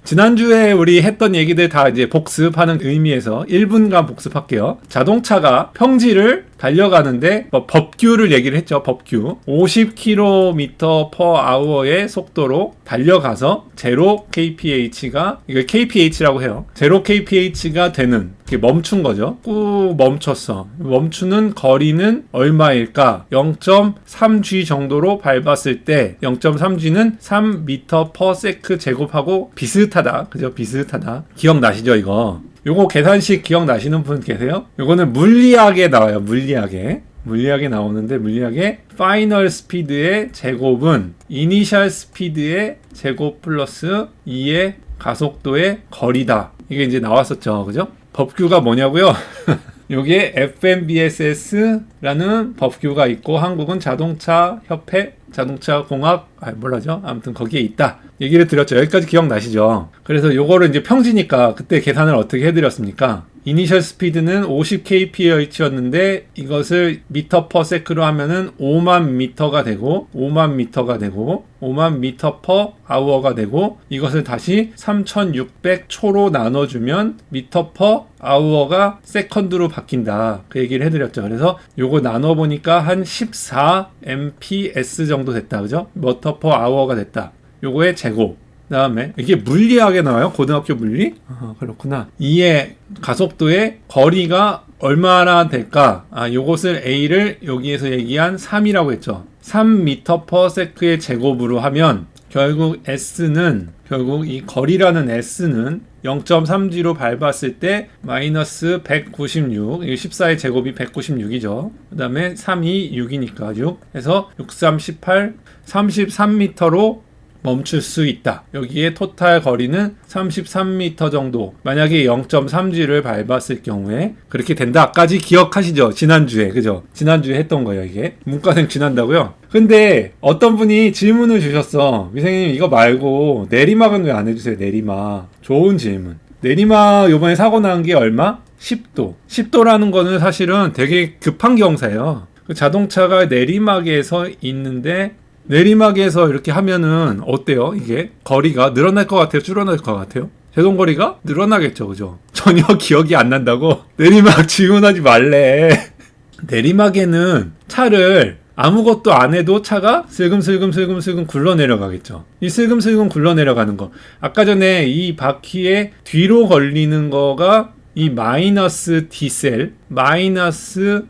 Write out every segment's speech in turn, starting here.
지난주에 우리 했던 얘기들 다 이제 복습하는 의미에서 1분간 복습할게요. 자동차가 평지를 달려가는데 법규를 얘기를 했죠. 법규. 50km/h의 속도로 달려가서 0kph가 이거 kph라고 해요. 0kph가 되는 멈춘 거죠. 꾹 멈췄어. 멈추는 거리는 얼마일까? 0.3g 정도로 밟았을 때 0.3g는 3m/s 제곱하고 비슷하다. 그죠? 비슷하다. 기억나시죠, 이거? 요거 계산식 기억나시는 분 계세요? 요거는 물리학에 나와요. 물리학에 나오는데, 물리학의 파이널 스피드의 제곱은 이니셜 스피드의 제곱 플러스 2의 가속도의 거리다. 이게 이제 나왔었죠. 그죠? 법규가 뭐냐고요? 요게 FMVSS라는 법규가 있고, 한국은 자동차 협회 자동차 공학 몰라죠? 아무튼 거기에 있다 얘기를 드렸죠. 여기까지 기억나시죠? 그래서 요거를 이제 평지니까 그때 계산을 어떻게 해드렸습니까? 이니셜 스피드는 50kph였는데 이것을 m/s로 하면은 5만 미터가 되고 5만 m/h가 되고, 이것을 다시 3600초로 나눠주면 m/h가 세컨드로 바뀐다. 그 얘기를 해드렸죠. 그래서 요거 나눠보니까 한 14 mps 정도 됐다. 그죠? m/h가 됐다. 요거의 제곱. 그 다음에 이게 물리학에 나와요? 고등학교 물리? 그렇구나. 2의 가속도의 거리가 얼마나 될까? 요것을 A를 여기에서 얘기한 3이라고 했죠. 3m/s의 제곱으로 하면 결국 이 거리라는 S는 0.3g로 밟았을 때 마이너스 196, 14의 제곱이 196이죠. 그 다음에 3이 6이니까 6 해서 6, 3, 18, 33m로 멈출 수 있다. 여기에 토탈 거리는 33m 정도. 만약에 0.3g를 밟았을 경우에 그렇게 된다까지 기억하시죠? 지난주에. 그죠? 지난주에 했던 거예요, 이게. 문과생 지난다고요? 근데 어떤 분이 질문을 주셨어. 미생님 이거 말고 내리막은 왜 안 해주세요? 내리막. 좋은 질문. 내리막 요번에 사고 난 게 얼마? 10도. 10도라는 거는 사실은 되게 급한 경사예요. 자동차가 내리막에서 있는데 내리막에서 이렇게 하면은 어때요? 이게 거리가 늘어날 것 같아요? 줄어날 것 같아요? 제동거리가 늘어나겠죠, 그죠? 전혀 기억이 안 난다고? 내리막 질문하지 말래. 내리막에는 차를 아무것도 안 해도 차가 슬금슬금 굴러 내려가겠죠. 이 슬금슬금 굴러 내려가는 거. 아까 전에 이 바퀴에 뒤로 걸리는 거가 이 마이너스 D셀, 마이너스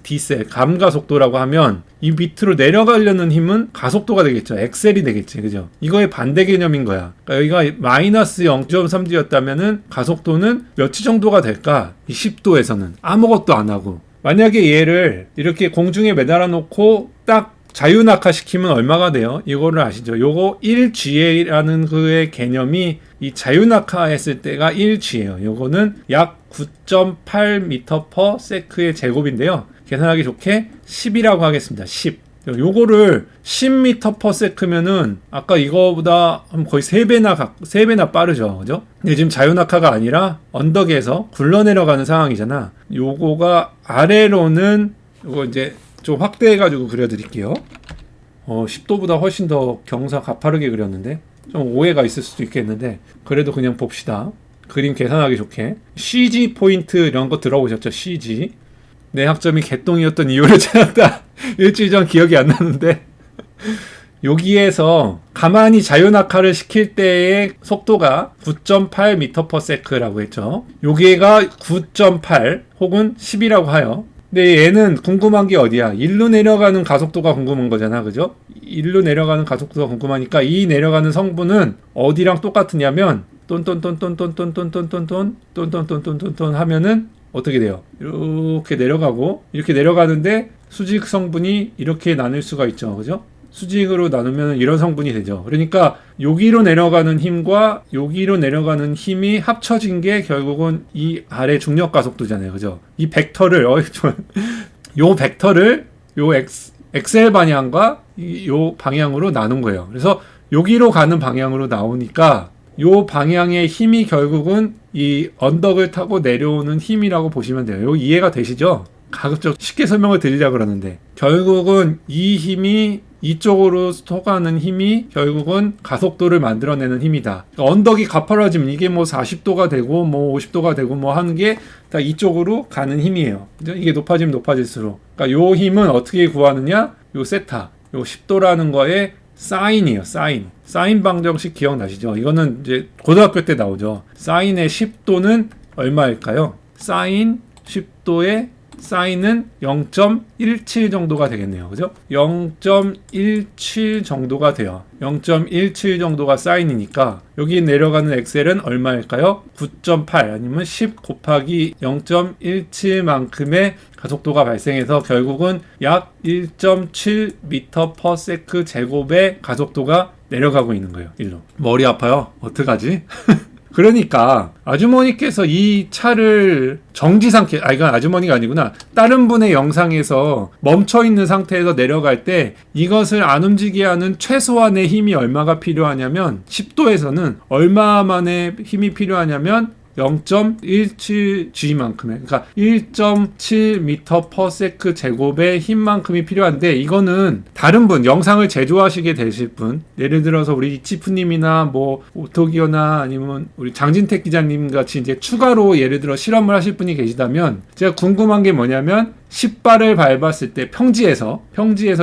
D셀 감가속도라고 하면 이 밑으로 내려가려는 힘은 가속도가 되겠죠. 엑셀이 되겠지. 그죠? 이거의 반대 개념인 거야. 그러니까 여기가 마이너스 0.3g였다면은 가속도는 몇치 정도가 될까? 이 10도에서는 아무것도 안 하고. 만약에 얘를 이렇게 공중에 매달아 놓고 딱 자유낙하 시키면 얼마가 돼요? 이거를 아시죠? 요거 1g라는 그의 개념이 이 자유낙하 했을 때가 1g예요. 요거는 약 9.8m/s의 제곱인데요. 계산하기 좋게 10이라고 하겠습니다. 10. 요거를 10m/s면은 아까 이거보다 거의 3배나 빠르죠. 그죠? 근데 지금 자유낙하가 아니라 언덕에서 굴러내려가는 상황이잖아. 요거가 아래로는 요거 이제 좀 확대해가지고 그려드릴게요. 10도보다 훨씬 더 경사 가파르게 그렸는데 좀 오해가 있을 수도 있겠는데 그래도 그냥 봅시다. 그림 계산하기 좋게. CG 포인트 이런 거 들어보셨죠? CG. 내 학점이 개똥이었던 이유를 찾았다. 일주일 전 기억이 안 나는데 여기에서 가만히 자유낙하를 시킬 때의 속도가 9.8m/s라고 했죠. 여기가 9.8 혹은 10이라고 하여. 근데 얘는 궁금한 게 어디야? 일로 내려가는 가속도가 궁금한 거잖아. 그죠? 일로 내려가는 가속도가 궁금하니까 이 내려가는 성분은 어디랑 똑같으냐면 똔똔똔똔똔똔똔똔똔똔똔똔똔 하면은 어떻게 돼요? 이렇게 내려가고 이렇게 내려가는데 수직 성분이 이렇게 나눌 수가 있죠. 그죠? 수직으로 나누면 이런 성분이 되죠. 그러니까 여기로 내려가는 힘과 여기로 내려가는 힘이 합쳐진 게 결국은 이 아래 중력 가속도잖아요. 그죠? 이 벡터를 요 벡터를 요 엑셀 방향과 요 방향으로 나눈 거예요. 그래서 여기로 가는 방향으로 나오니까 요 방향의 힘이 결국은 이 언덕을 타고 내려오는 힘이라고 보시면 돼요. 요 이해가 되시죠? 가급적 쉽게 설명을 드리려고 그러는데 결국은 이 힘이 이쪽으로 톡하는 힘이 결국은 가속도를 만들어내는 힘이다. 그러니까 언덕이 가파라지면 이게 뭐 40도가 되고 뭐 50도가 되고 뭐 하는 게 다 이쪽으로 가는 힘이에요. 이게 높아지면 높아질수록. 그러니까 요 힘은 어떻게 구하느냐? 요 세타, 요 10도라는 거에 사인이에요. 사인 방정식 기억나시죠? 이거는 이제 고등학교 때 나오죠. 사인의 10도는 얼마일까요? 사인 10도의 사인은 0.17 정도가 되겠네요. 그죠? 0.17 정도가 돼요. 0.17 정도가 사인이니까 여기 내려가는 엑셀은 얼마일까요? 9.8 아니면 10 곱하기 0.17만큼의 가속도가 발생해서 결국은 약 1.7m/s 제곱의 가속도가 내려가고 있는 거예요. 일로. 머리 아파요. 어떡하지? 그러니까 아주머니께서 이 차를 정지 상태, 이건 아주머니가 아니구나. 다른 분의 영상에서 멈춰있는 상태에서 내려갈 때 이것을 안 움직이게 하는 최소한의 힘이 얼마가 필요하냐면 10도에서는 얼마만의 힘이 필요하냐면 0.17g만큼의, 그러니까 1.7m/s 제곱의 힘만큼이 필요한데, 이거는 다른 분, 영상을 제조하시게 되실 분, 예를 들어서 우리 이치프님이나 뭐 오토기어나 아니면 우리 장진택 기자님 같이 이제 추가로 예를 들어 실험을 하실 분이 계시다면, 제가 궁금한 게 뭐냐면 10발을 밟았을 때 평지에서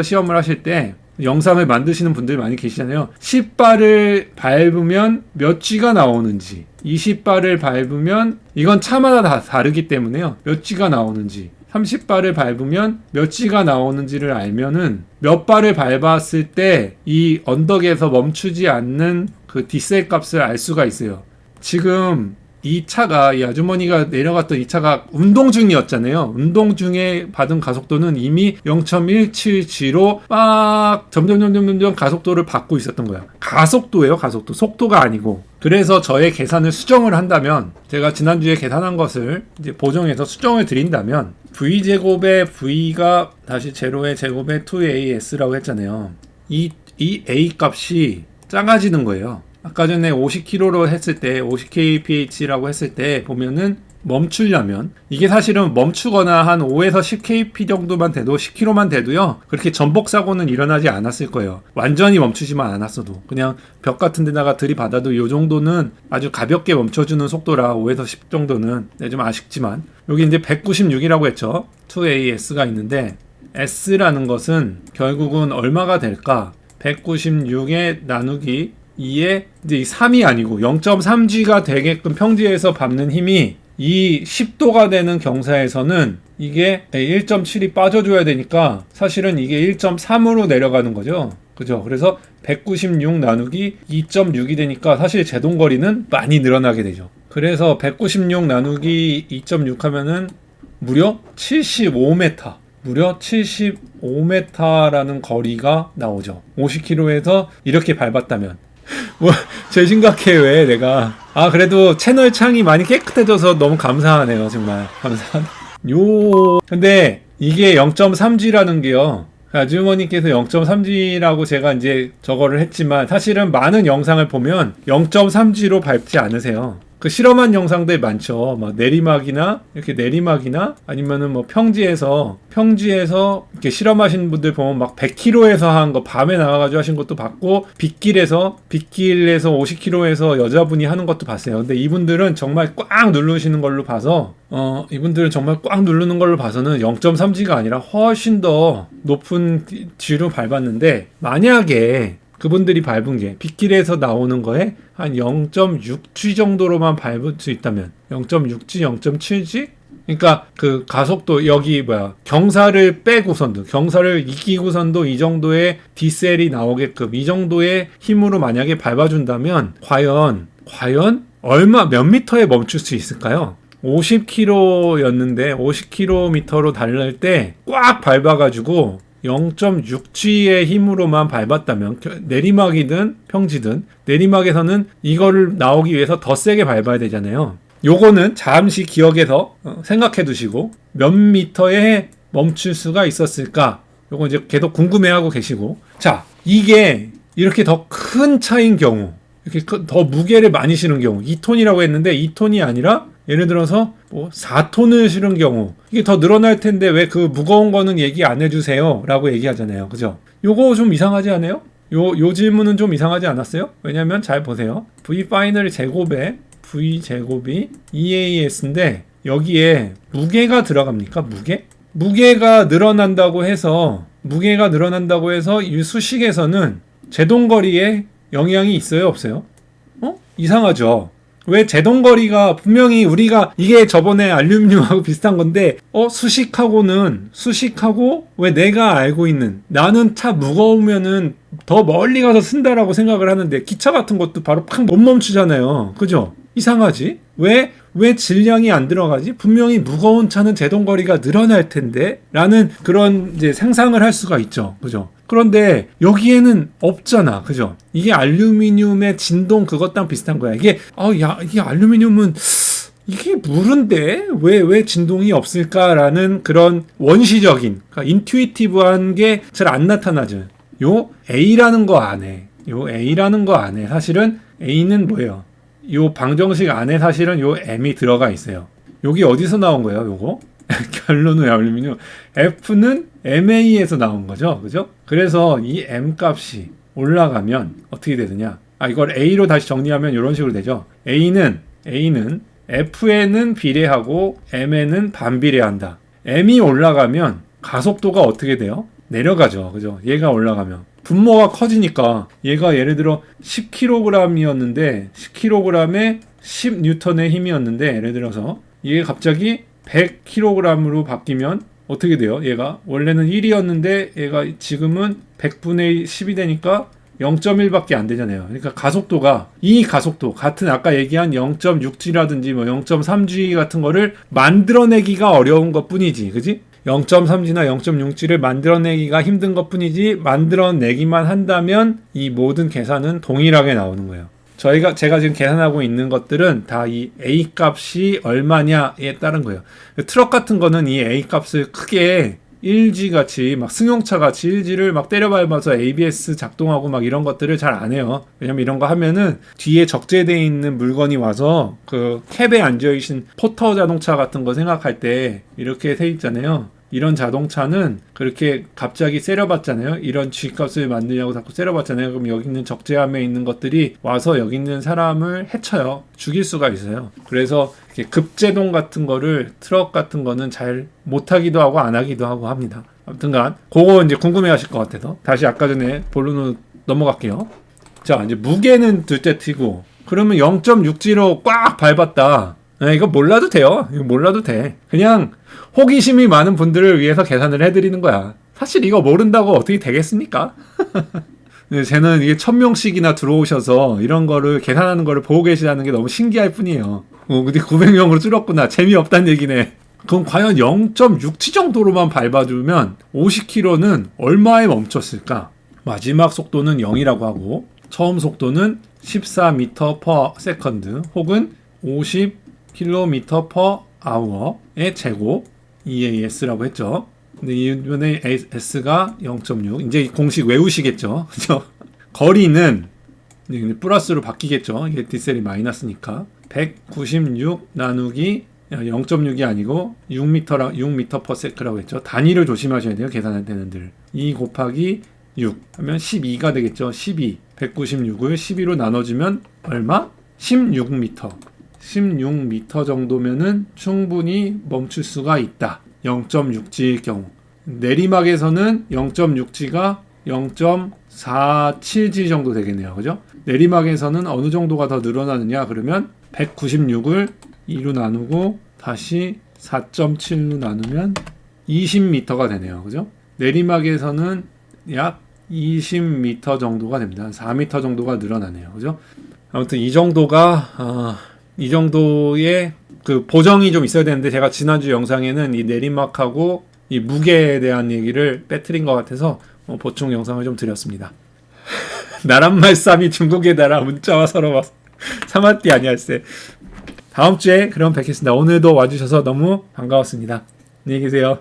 시험을 하실 때 영상을 만드시는 분들 많이 계시잖아요. 10발을 밟으면 몇 G가 나오는지, 20발을 밟으면 이건 차마다 다 다르기 때문에요. 몇 G가 나오는지, 30발을 밟으면 몇 G가 나오는지를 알면은 몇 발을 밟았을 때 이 언덕에서 멈추지 않는 그 디셀 값을 알 수가 있어요. 지금 이 차가, 이 아주머니가 내려갔던 이 차가 운동 중이었잖아요. 운동 중에 받은 가속도는 이미 0.17g로 막 점점 가속도를 받고 있었던 거야. 가속도예요, 가속도. 속도가 아니고. 그래서 저의 계산을 수정을 한다면, 제가 지난주에 계산한 것을 이제 보정해서 수정을 드린다면, v제곱의 v가 다시 제로의 제곱의 2as라고 했잖아요. 이 a 값이 작아지는 거예요. 아까 전에 50km로 했을 때 50kph라고 했을 때 보면은 멈추려면, 이게 사실은 멈추거나 한 5에서 10kp 정도만 돼도, 10km만 돼도요 그렇게 전복 사고는 일어나지 않았을 거예요. 완전히 멈추지만 않았어도 그냥 벽 같은 데다가 들이받아도 요 정도는 아주 가볍게 멈춰주는 속도라 5에서 10 정도는 좀 아쉽지만, 여기 이제 196이라고 했죠. 2as가 있는데 s라는 것은 결국은 얼마가 될까? 196에 나누기 2에 이제 3이 아니고 0.3g가 되게끔 평지에서 밟는 힘이, 이 10도가 되는 경사에서는 이게 1.7이 빠져줘야 되니까 사실은 이게 1.3으로 내려가는 거죠. 그죠? 그래서 196 나누기 2.6이 되니까 사실 제동거리는 많이 늘어나게 되죠. 그래서 196 나누기 2.6 하면은 무려 75m. 무려 75m라는 거리가 나오죠. 50km에서 이렇게 밟았다면. 뭐, 제 심각해, 왜, 내가. 그래도 채널 창이 많이 깨끗해져서 너무 감사하네요, 정말. 감사하네. 근데, 이게 0.3g라는 게요. 아주머니께서 0.3g라고 제가 이제 저거를 했지만, 사실은 많은 영상을 보면 0.3g로 밟지 않으세요. 그 실험한 영상들 많죠. 막 내리막이나 아니면은 뭐 평지에서 이렇게 실험하신 분들 보면 막 100km에서 한 거 밤에 나가가지고 하신 것도 봤고, 빗길에서 50km에서 여자분이 하는 것도 봤어요. 근데 이분들은 정말 꽉 누르시는 걸로 봐서, 이분들은 정말 꽉 누르는 걸로 봐서는 0.3g가 아니라 훨씬 더 높은 G로 밟았는데, 만약에 그분들이 밟은 게 빗길에서 나오는 거에 한 0.6g 정도로만 밟을 수 있다면, 0.6g, 0.7g? 그러니까 그 가속도, 여기 경사를 빼고선도, 경사를 이기고선도 이 정도의 디셀이 나오게끔 이 정도의 힘으로 만약에 밟아준다면 과연 몇 미터에 멈출 수 있을까요? 50km였는데 50km로 달릴 때 꽉 밟아가지고 0.6g의 힘으로만 밟았다면, 내리막이든 평지든, 내리막에서는 이거를 나오기 위해서 더 세게 밟아야 되잖아요. 요거는 잠시 기억해서 생각해 두시고, 몇 미터에 멈출 수가 있었을까? 요거 이제 계속 궁금해하고 계시고. 자, 이게 이렇게 더 큰 차인 경우, 이렇게 더 무게를 많이 실은 경우, 2톤이라고 했는데 2톤이 아니라 예를 들어서 뭐 4톤을 실은 경우, 이게 더 늘어날 텐데 왜 그 무거운 거는 얘기 안 해주세요? 라고 얘기하잖아요. 그죠? 요거 좀 이상하지 않아요? 요 질문은 좀 이상하지 않았어요? 왜냐면 잘 보세요. V 파이널 제곱에 V 제곱이 EAS인데 여기에 무게가 들어갑니까? 무게가 늘어난다고 해서 이 수식에서는 제동거리에 영향이 있어요? 없어요? 이상하죠? 왜 제동거리가 분명히 우리가 이게 저번에 알루미늄하고 비슷한 건데 수식하고 왜 내가 알고 있는 나는 차 무거우면은 더 멀리 가서 쓴다라고 생각을 하는데 기차 같은 것도 바로 팍 못 멈추잖아요. 그죠? 이상하지? 왜 질량이 안 들어가지? 분명히 무거운 차는 제동거리가 늘어날 텐데 라는 그런 이제 상상을 할 수가 있죠. 그죠? 그런데 여기에는 없잖아. 그죠? 이게 알루미늄의 진동 그것랑 비슷한 거야. 이게 알루미늄은 이게 물인데 왜 진동이 없을까라는 그런 원시적인 그러니까 인투이티브한 게 잘 안 나타나죠. 요 A라는 거 안에 사실은 A는 뭐예요? 요 방정식 안에 사실은 요 M이 들어가 있어요. 여기 어디서 나온 거예요? 요거? 결론은 알루미늄. F는 MA에서 나온 거죠. 그죠? 그래서 이 M 값이 올라가면 어떻게 되느냐? 이걸 A로 다시 정리하면 이런 식으로 되죠. A는 F에는 비례하고 M에는 반비례한다. M이 올라가면 가속도가 어떻게 돼요? 내려가죠. 그죠? 얘가 올라가면. 분모가 커지니까 얘가 예를 들어 10kg이었는데 10kg에 10N의 힘이었는데 예를 들어서 얘가 갑자기 100kg으로 바뀌면 어떻게 돼요? 얘가 원래는 1이었는데 얘가 지금은 100분의 10이 되니까 0.1밖에 안 되잖아요. 그러니까 이 가속도 같은 아까 얘기한 0.6G라든지 뭐 0.3G 같은 거를 만들어내기가 어려운 것 뿐이지. 그지? 0.3G나 0.6G를 만들어내기가 힘든 것 뿐이지 만들어내기만 한다면 이 모든 계산은 동일하게 나오는 거예요. 제가 지금 계산하고 있는 것들은 다 이 A 값이 얼마냐에 따른 거예요. 트럭 같은 거는 이 A 값을 크게 1G 같이 막 승용차 같이 1G를 막 때려밟아서 ABS 작동하고 막 이런 것들을 잘 안 해요. 왜냐면 이런 거 하면은 뒤에 적재되어 있는 물건이 와서 그 캡에 앉아있는 포터 자동차 같은 거 생각할 때 이렇게 돼 있잖아요. 이런 자동차는 그렇게 갑자기 세려봤잖아요. 이런 G값을 만들려고 자꾸 세려봤잖아요. 그럼 여기 있는 적재함에 있는 것들이 와서 여기 있는 사람을 해쳐요. 죽일 수가 있어요. 그래서 이렇게 급제동 같은 거를 트럭 같은 거는 잘 못하기도 하고 안 하기도 하고 합니다. 아무튼간 그거 이제 궁금해 하실 것 같아서 다시 아까 전에 본론으로 넘어갈게요. 자, 이제 무게는 둘째 튀고 그러면 0.6G로 꽉 밟았다. 이거 몰라도 돼요. 이거 몰라도 돼. 그냥 호기심이 많은 분들을 위해서 계산을 해드리는 거야. 사실 이거 모른다고 어떻게 되겠습니까? 쟤는 이게 1000명씩이나 들어오셔서 이런 거를 계산하는 거를 보고 계시다는 게 너무 신기할 뿐이에요. 근데 900명으로 줄었구나. 재미없다는 얘기네. 그럼 과연 0.6G 정도로만 밟아주면 50km는 얼마에 멈췄을까? 마지막 속도는 0이라고 하고 처음 속도는 14m/s 혹은 50km/h의 제곱 EAS라고 했죠. 근데 이번에 S가 0.6. 이제 공식 외우시겠죠. 그죠? 거리는 플러스로 바뀌겠죠. 이게 디셀이 마이너스니까 196 나누기 0.6이 아니고 6m/s라고 했죠. 단위를 조심하셔야 돼요. 계산할 때는 늘 2 곱하기 6 하면 12가 되겠죠. 12 196을 12로 나눠주면 얼마? 16m 16m 정도면은 충분히 멈출 수가 있다. 0.6G의 경우. 내리막에서는 0.6G가 0.47G 정도 되겠네요. 그죠? 내리막에서는 어느 정도가 더 늘어나느냐? 그러면 196을 2로 나누고 다시 4.7로 나누면 20m가 되네요. 그죠? 내리막에서는 약 20m 정도가 됩니다. 4m 정도가 늘어나네요. 그죠? 아무튼 이 정도의 그 보정이 좀 있어야 되는데 제가 지난주 영상에는 이 내리막하고 이 무게에 대한 얘기를 빼뜨린 것 같아서 보충 영상을 좀 드렸습니다. 나란말 쌈이 중국에 달아 문자와 서로 사마띠 아니할세. 다음 주에 그럼 뵙겠습니다. 오늘도 와주셔서 너무 반가웠습니다. 안녕히 계세요.